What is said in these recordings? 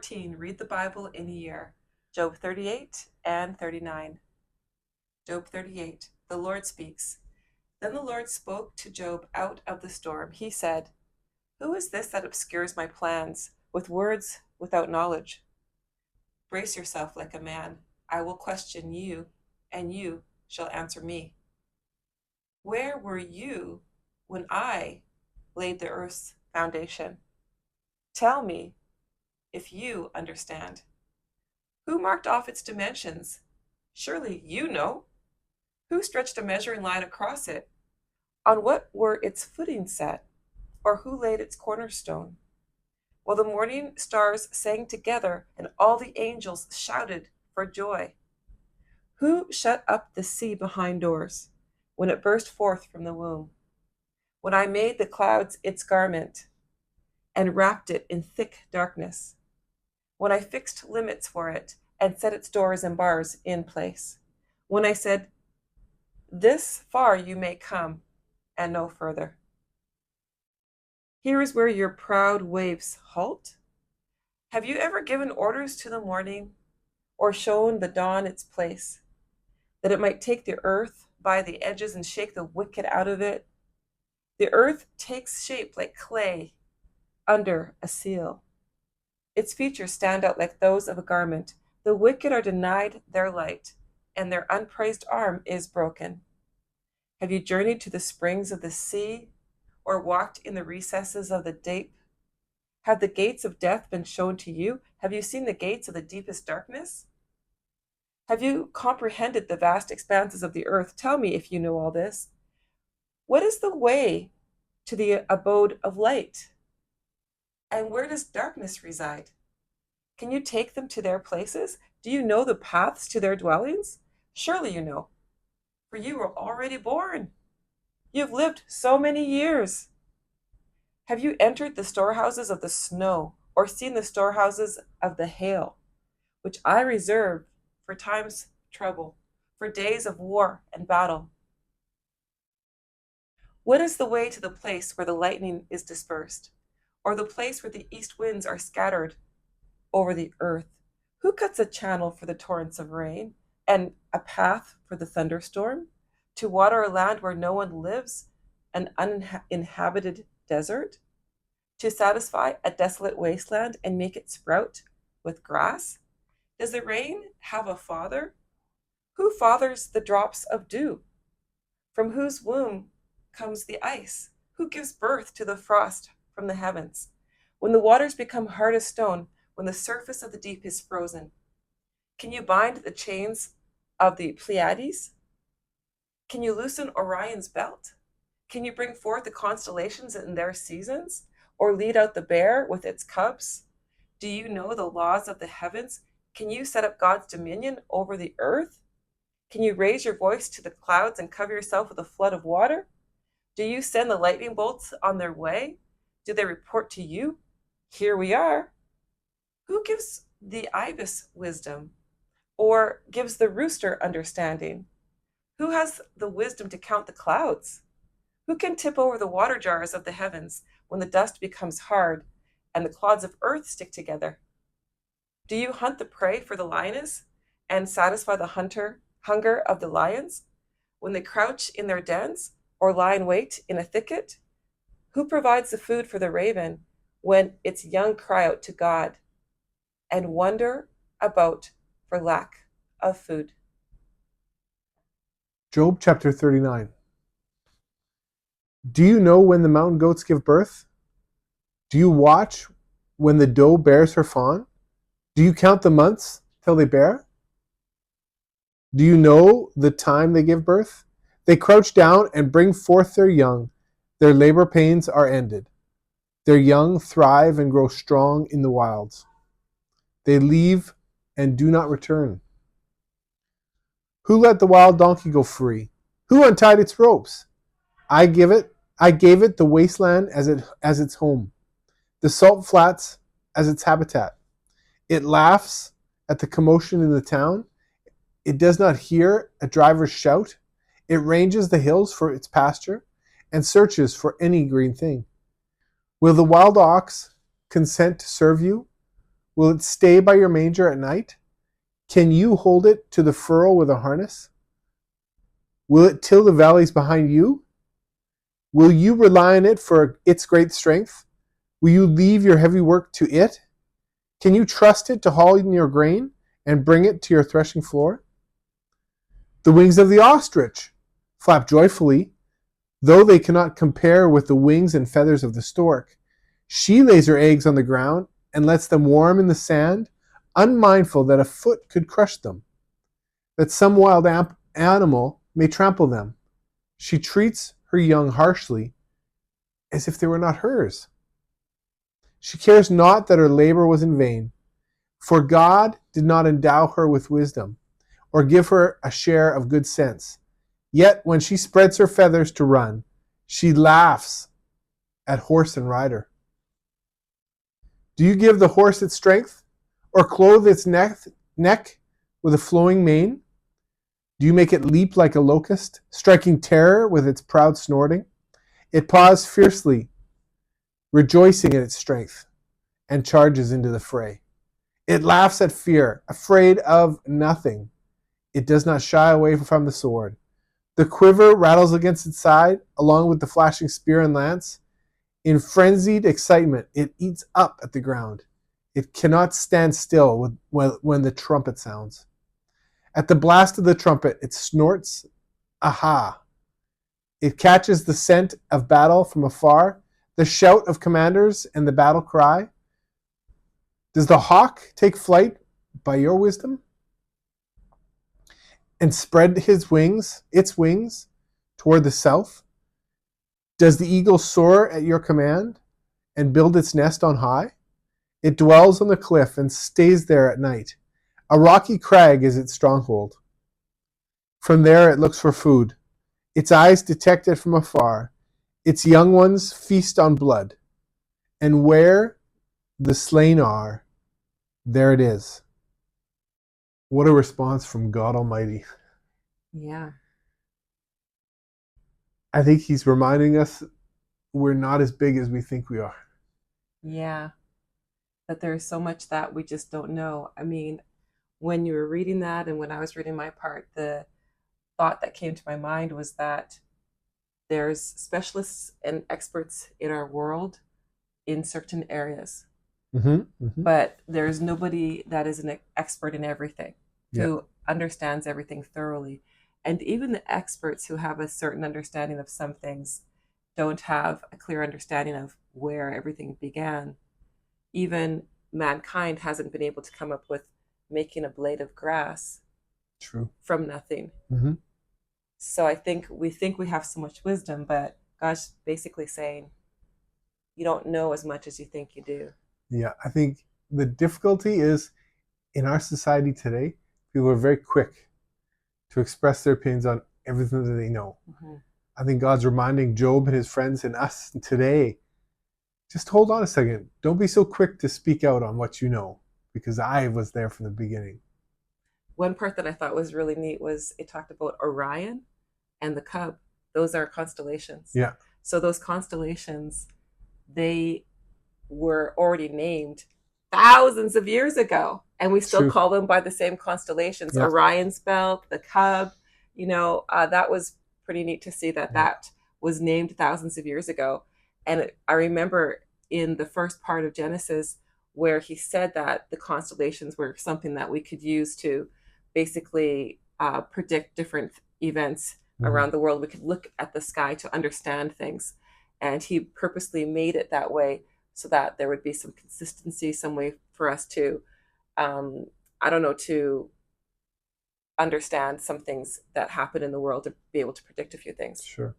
14, read the Bible in a year. Job 38 and 39. Job 38, the Lord speaks. Then the Lord spoke to Job out of the storm. He said, "Who is this that obscures my plans with words without knowledge? Brace yourself like a man. I will question you, and you shall answer me. Where were you when I laid the earth's foundation? Tell me if you understand. Who marked off its dimensions? Surely you know. Who stretched a measuring line across it? On what were its footings set? Or who laid its cornerstone? While the morning stars sang together and all the angels shouted for joy. Who shut up the sea behind doors when it burst forth from the womb? When I made the clouds its garment and wrapped it in thick darkness. When I fixed limits for it and set its doors and bars in place. When I said, this far you may come and no further. Here is where your proud waves halt. Have you ever given orders to the morning or shown the dawn its place, that it might take the earth by the edges and shake the wicked out of it? The earth takes shape like clay under a seal. Its features stand out like those of a garment. The wicked are denied their light, and their unpraised arm is broken. Have you journeyed to the springs of the sea, or walked in the recesses of the deep? Have the gates of death been shown to you? Have you seen the gates of the deepest darkness? Have you comprehended the vast expanses of the earth? Tell me if you know all this. What is the way to the abode of light? And where does darkness reside? Can you take them to their places? Do you know the paths to their dwellings? Surely you know, for you were already born. You've lived so many years. Have you entered the storehouses of the snow, or seen the storehouses of the hail, which I reserve for times of trouble, for days of war and battle? What is the way to the place where the lightning is dispersed, or the place where the east winds are scattered over the earth? Who cuts a channel for the torrents of rain, and a path for the thunderstorm, to water a land where no one lives, an uninhabited desert? To satisfy a desolate wasteland and make it sprout with grass? Does the rain have a father? Who fathers the drops of dew? From whose womb comes the ice? Who gives birth to the frost from the heavens? When the waters become hard as stone, when the surface of the deep is frozen, can you bind the chains of the Pleiades? Can you loosen Orion's belt? Can you bring forth the constellations in their seasons, or lead out the bear with its cubs? Do you know the laws of the heavens? Can you set up God's dominion over the earth? Can you raise your voice to the clouds and cover yourself with a flood of water? Do you send the lightning bolts on their way? Do they report to you, here we are? Who gives the ibis wisdom, or gives the rooster understanding? Who has the wisdom to count the clouds? Who can tip over the water jars of the heavens when the dust becomes hard and the clods of earth stick together? Do you hunt the prey for the lioness and satisfy the hunger of the lions when they crouch in their dens or lie in wait in a thicket? Who provides the food for the raven when its young cry out to God and wonder about for lack of food? Job chapter 39. Do you know when the mountain goats give birth? Do you watch when the doe bears her fawn? Do you count the months till they bear? Do you know the time they give birth? They crouch down and bring forth their young. Their labor pains are ended. Their young thrive and grow strong in the wilds. They leave and do not return. Who let the wild donkey go free? Who untied its ropes? I gave it the wasteland as its home, the salt flats as its habitat. It laughs at the commotion in the town. It does not hear a driver's shout. It ranges the hills for its pasture and searches for any green thing. Will the wild ox consent to serve you? Will it stay by your manger at night? Can you hold it to the furrow with a harness? Will it till the valleys behind you? Will you rely on it for its great strength? Will you leave your heavy work to it? Can you trust it to haul in your grain and bring it to your threshing floor? The wings of the ostrich flap joyfully, though they cannot compare with the wings and feathers of the stork. She lays her eggs on the ground and lets them warm in the sand, unmindful that a foot could crush them, that some wild animal may trample them. She treats her young harshly, as if they were not hers. She cares not that her labor was in vain, for God did not endow her with wisdom, or give her a share of good sense. Yet when she spreads her feathers to run, she laughs at horse and rider. Do you give the horse its strength, or clothe its neck with a flowing mane? Do you make it leap like a locust, striking terror with its proud snorting? It paws fiercely, rejoicing in its strength, and charges into the fray. It laughs at fear, afraid of nothing. It does not shy away from the sword. The quiver rattles against its side, along with the flashing spear and lance. In frenzied excitement, it eats up at the ground. It cannot stand still when the trumpet sounds. At the blast of the trumpet, it snorts, aha. It catches the scent of battle from afar, the shout of commanders and the battle cry. Does the hawk take flight by your wisdom and spread its wings, toward the south? Does the eagle soar at your command and build its nest on high? It dwells on the cliff and stays there at night. A rocky crag is its stronghold. From there it looks for food. Its eyes detect it from afar. Its young ones feast on blood. And where the slain are, there it is. What a response from God Almighty. Yeah. I think he's reminding us we're not as big as we think we are. Yeah. That there's so much that we just don't know. I mean, when you were reading that and when I was reading my part, the thought that came to my mind was that there's specialists and experts in our world in certain areas, but there's nobody that is an expert in everything, who understands everything thoroughly. And even the experts who have a certain understanding of some things don't have a clear understanding of where everything began. Even mankind hasn't been able to come up with making a blade of grass from nothing. So I think we have so much wisdom, but God's basically saying you don't know as much as you think you do. Yeah, I think the difficulty is in our society today, people are very quick to express their opinions on everything that they know. I think God's reminding Job and his friends and us today, just hold on a second. Don't be so quick to speak out on what you know, because I was there from the beginning. One part that I thought was really neat was it talked about Orion and the Cub. Those are constellations. Yeah. So those constellations, they were already named thousands of years ago, and we still call them by the same constellations. Orion's belt, the Cub. That was pretty neat to see that was named thousands of years ago. And I remember in the first part of Genesis where he said that the constellations were something that we could use to basically predict different events around the world. We could look at the sky to understand things. And he purposely made it that way so that there would be some consistency, some way for us to, to understand some things that happen in the world, to be able to predict a few things. Sure.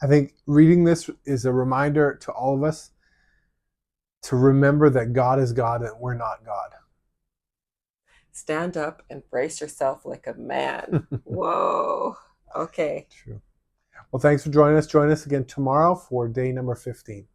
I think reading this is a reminder to all of us to remember that God is God and we're not God. Stand up and brace yourself like a man. Whoa. Okay. True. Well, thanks for joining us. Join us again tomorrow for day number 15.